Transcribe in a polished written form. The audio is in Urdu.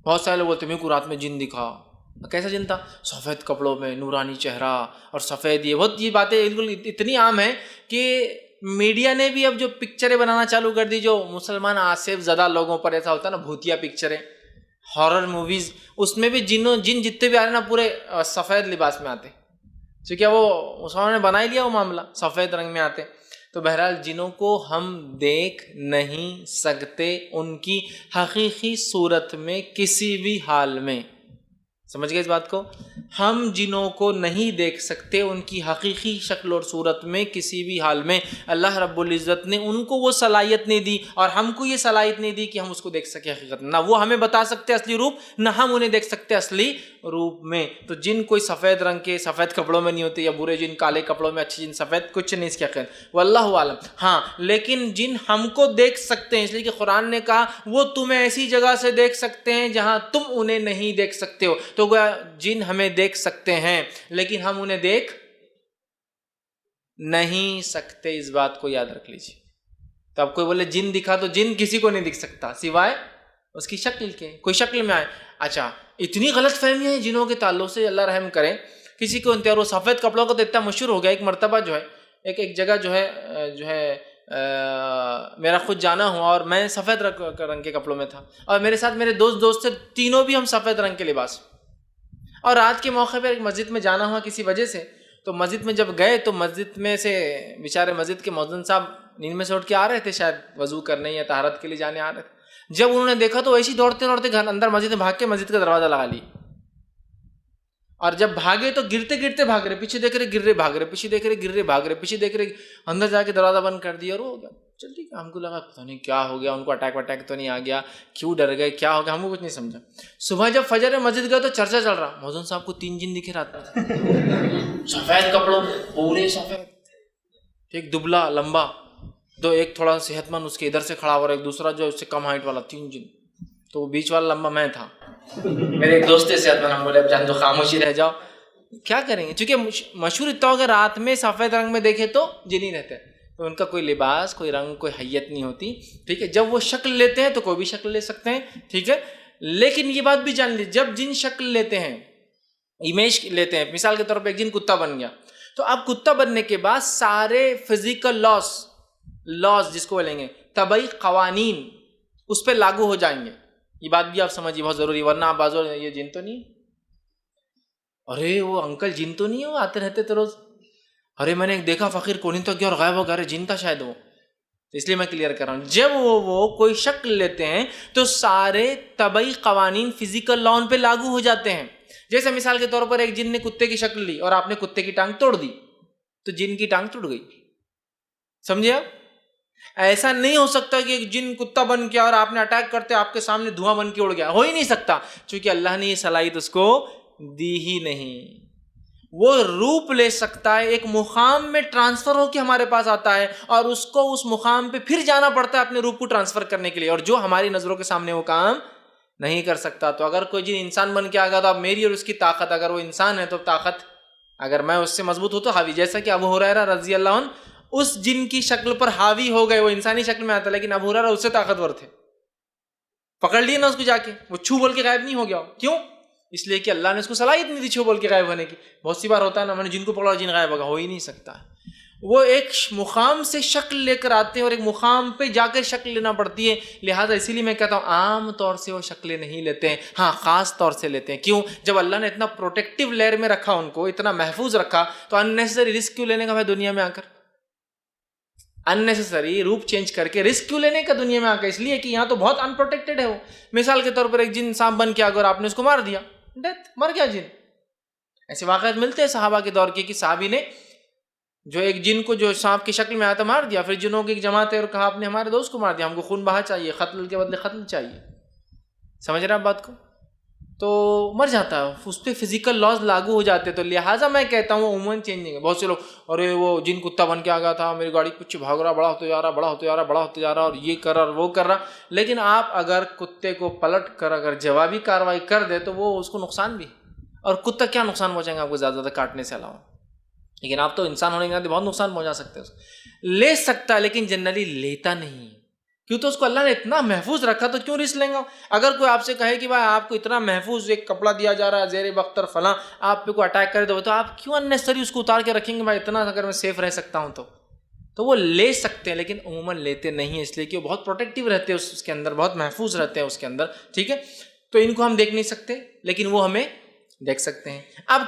بہت سارے لوگ بولتے ہیں میرے کو رات میں جن دکھا. کیسا جن تھا؟ سفید کپڑوں میں، نورانی چہرہ اور سفید. یہ باتیں بالکل اتنی عام ہیں کہ میڈیا نے بھی اب جو پکچریں بنانا چالو کر دی، جو مسلمان آصف زدہ لوگوں پر ایسا ہوتا ہے نا، بھوتیا پکچریں، ہارر موویز، اس میں بھی جن جتنے بھی آ رہے ہیں نا پورے سفید لباس میں آتے ہیں، کیونکہ وہ مسلمانوں نے بنا ہی لیا وہ معاملہ، سفید رنگ میں آتے. تو بہرحال جنوں کو ہم دیکھ نہیں سکتے ان کی حقیقی صورت میں کسی بھی حال میں. سمجھ گئے اس بات کو؟ ہم جنوں کو نہیں دیکھ سکتے ان کی حقیقی شکل اور صورت میں کسی بھی حال میں. اللہ رب العزت نے ان کو وہ صلاحیت نہیں دی اور ہم کو یہ صلاحیت نہیں دی کہ ہم اس کو دیکھ سکیں حقیقت. نہ وہ ہمیں بتا سکتے اصلی روپ، نہ ہم انہیں دیکھ سکتے اصلی روپ میں. تو جن کوئی سفید رنگ کے سفید کپڑوں میں نہیں ہوتے، یا برے جن کالے کپڑوں میں، اچھے جن سفید، کچھ نہیں اس کے خیر، واللہ عالم. ہاں لیکن جن ہم کو دیکھ سکتے ہیں، اس لیے کہ قرآن نے کہا وہ تمہیں ایسی جگہ سے دیکھ سکتے ہیں جہاں تم انہیں نہیں دیکھ سکتے ہو. تو جن ہمیں دیکھ سکتے ہیں لیکن ہم انہیں دیکھ نہیں سکتے، اس بات کو یاد رکھ لیجیے. تو اب کوئی بولے جن دکھا، تو جن کسی کو نہیں دکھ سکتا سوائے اس کی شکل کے، کوئی شکل میں آئے. اچھا اتنی غلط فہمیاں ہیں جنوں کے تعلق سے، اللہ رحم کرے. کسی کو انتہار وہ سفید کپڑوں کو تو اتنا مشہور ہو گیا، ایک مرتبہ جو ہے ایک جگہ جو ہے میرا خود جانا ہوا، اور میں سفید رنگ کے کپڑوں میں تھا، اور میرے ساتھ میرے دوست تھے، تینوں بھی ہم سفید رنگ کے لباس. اور رات کے موقع پہ ایک مسجد میں جانا ہوا کسی وجہ سے. تو مسجد میں جب گئے تو مسجد میں سے بیچارے مسجد کے مؤذن صاحب نیند میں سے اٹھ کے آ رہے تھے، شاید وضو کرنے یا طہارت کے لیے جانے آ رہے تھے. جب انہوں نے دیکھا تو ایسے دوڑتے گھر اندر مسجد میں بھاگ کے مسجد کا دروازہ لگا لی. اور جب بھاگے تو گرتے بھاگ رہے، پیچھے دیکھ رہے گر رہے بھاگ رہے، پیچھے دیکھ رہے گر رہے بھاگ رہے، پیچھے دیکھ رہے، اندر جا کے دروازہ بند کر دیا اور ہو گیا. چل ٹھیک ہے. ہم کو لگا پتہ نہیں کیا ہو گیا، ان کو اٹیک تو نہیں آ گیا، کیوں ڈر گئے، کیا ہو گیا، ہم کو کچھ نہیں سمجھا. صبح جب فجر میں مسجد گئے تو چرچا چل رہا، مؤذن صاحب کو 3 جن دکھے رات میں سفید کپڑوں میں، پورے سفید، ایک دبلا لمبا، دو ایک تھوڑا صحت مند اس کے ادھر سے کھڑا ہوا، ایک دوسرا جو اس سے کم ہائٹ والا، 3 جن. تو بیچ والا لمبا میں تھا. میرے ایک دوست صحت مند، ہم بولے اب جان دو، خاموشی رہ جاؤ، کیا کریں گے. چونکہ مشہور اتنا ہو کہ رات میں سفید رنگ میں دیکھے تو جن ہی رہتے ہیں، تو ان کا کوئی لباس، کوئی رنگ، کوئی حیت نہیں ہوتی. ٹھیک ہے. جب وہ شکل لیتے ہیں تو کوئی بھی شکل لے سکتے ہیں. ٹھیک ہے. لیکن یہ بات بھی جان لیجیے، جب جن شکل لیتے ہیں، امیج لیتے ہیں، مثال کے طور پہ ایک جن کتا بن گیا، تو اب کتا بننے کے بعد سارے فزیکل لاز جس کو بولیں گے، طبعی قوانین اس پہ لاگو ہو جائیں گے. یہ بات بھی آپ سمجھیے، بہت ضروری، ورنہ آپ بازو یہ جن تو نہیں، ارے وہ انکل جن تو نہیں ہے، وہ آتے رہتے تو روز، ارے میں نے ایک دیکھا فقیر کونی تو گیا اور غائب ہو گیا، ارے جن تھا شاید وہ. اس لیے میں کلیئر کر رہا ہوں، جب وہ کوئی شکل لیتے ہیں تو سارے طبعی قوانین فزیکل لا ان پہ لاگو ہو جاتے ہیں. جیسے مثال کے طور پر ایک جن نے کتے کی شکل لی اور آپ نے کتے کی ٹانگ توڑ دی، تو جن کی ٹانگ ٹوٹ گئی. سمجھے آپ؟ ایسا نہیں ہو سکتا کہ ایک جن کتا بن گیا اور آپ نے اٹیک کرتے آپ کے سامنے دھواں بن کے اڑ گیا، ہو ہی نہیں سکتا، چونکہ اللہ نے یہ صلاحیت اس کو دی ہی نہیں. وہ روپ لے سکتا ہے، ایک مقام میں ٹرانسفر ہو کے ہمارے پاس آتا ہے، اور اس کو اس مقام پہ پھر جانا پڑتا ہے اپنے روپ کو ٹرانسفر کرنے کے لیے، اور جو ہماری نظروں کے سامنے وہ کام نہیں کر سکتا. تو اگر کوئی جن انسان بن کے آ گیا تو اب میری اور اس کی طاقت، اگر وہ انسان ہے تو طاقت، اگر میں اس سے مضبوط ہوں تو حاوی، جیسا کہ ابو ہریرہ رضی اللہ عنہ اس جن کی شکل پر حاوی ہو گئے. وہ انسانی شکل میں آتا لیکن ابو ہریرہ اس سے طاقتور تھے، پکڑ لیے نا اس کو جا کے، وہ چھو بول کے غائب نہیں ہو گیا. کیوں؟ اس لیے کہ اللہ نے اس کو صلاحیت نہیں دی چھو بول کے غائب ہونے کی. بہت سی بار ہوتا ہے نا، میں نے جن کو پکڑا جن غائب ہوگا، ہو ہی نہیں سکتا. وہ ایک مقام سے شکل لے کر آتے ہیں اور ایک مقام پہ جا کر شکل لینا پڑتی ہے. لہٰذا اسی لیے میں کہتا ہوں عام طور سے وہ شکلیں نہیں لیتے ہیں، ہاں خاص طور سے لیتے ہیں. کیوں؟ جب اللہ نے اتنا پروٹیکٹیو لیئر میں رکھا، ان کو اتنا محفوظ رکھا، تو اننیسری رسک کیوں لینے کا بھائی دنیا میں آ کر؟ اننیسری روپ چینج کر کے رسک کیوں لینے کا دنیا میں آ کر؟ اس لیے کہ یہاں تو بہت انپروٹیکٹڈ ہے وہ. مثال کے طور پر ایک جن سانپ بن کے اگر آپ نے اس کو مار دیا، ڈیتھ، مر گیا جن. ایسے واقعات ملتے ہیں صحابہ کے دور کے کہ صحابی نے جو ایک جن کو جو سانپ کی شکل میں آیا تھا مار دیا، پھر جنوں کی ایک جماعت ہے اور کہا آپ نے ہمارے دوست کو مار دیا، ہم کو خون بہا چاہیے، قتل کے بدلے قتل چاہیے. سمجھ رہے ہیں آپ بات کو؟ تو مر جاتا ہے، اس پہ فزیکل لاز لاگو ہو جاتے. تو لہٰذا میں کہتا ہوں عموماً چینجنگ ہے. بہت سے لوگ ارے وہ جن کتا بن کے آ گیا تھا، میری گاڑی کچھ بھاگ رہا، بڑا ہوتے جا رہا، بڑا ہوتے جا رہا، بڑا ہوتے جا رہا، اور یہ کر رہا اور وہ کر رہا. لیکن آپ اگر کتے کو پلٹ کر اگر جوابی کارروائی کر دے تو وہ اس کو نقصان بھی، اور کتا کیا نقصان پہنچائیں گے آپ کو زیادہ کاٹنے سے علاوہ. لیکن آپ تو انسان ہونے کے ناطے بہت نقصان پہنچا سکتے ہیں. لے سکتا ہے لیکن جنرلی لیتا نہیں، کیوں تو اس کو اللہ نے اتنا محفوظ رکھا تو کیوں رسک لیں گا. اگر کوئی آپ سے کہے کہ بھائی آپ کو اتنا محفوظ ایک کپڑا دیا جا رہا ہے زیر بختر فلاں, آپ پہ کوئی اٹیک کر دے تو آپ کیوں اننیسری اس کو اتار کے رکھیں گے؟ بھائی اتنا اگر میں سیف رہ سکتا ہوں تو وہ لے سکتے ہیں, لیکن عموماً لیتے نہیں ہیں, اس لیے کہ وہ بہت پروٹیکٹیو رہتے ہیں اس کے اندر, بہت محفوظ رہتے ہیں اس کے اندر. ٹھیک ہے, تو ان کو ہم دیکھ نہیں سکتے لیکن وہ ہمیں دیکھ سکتے ہیں. اب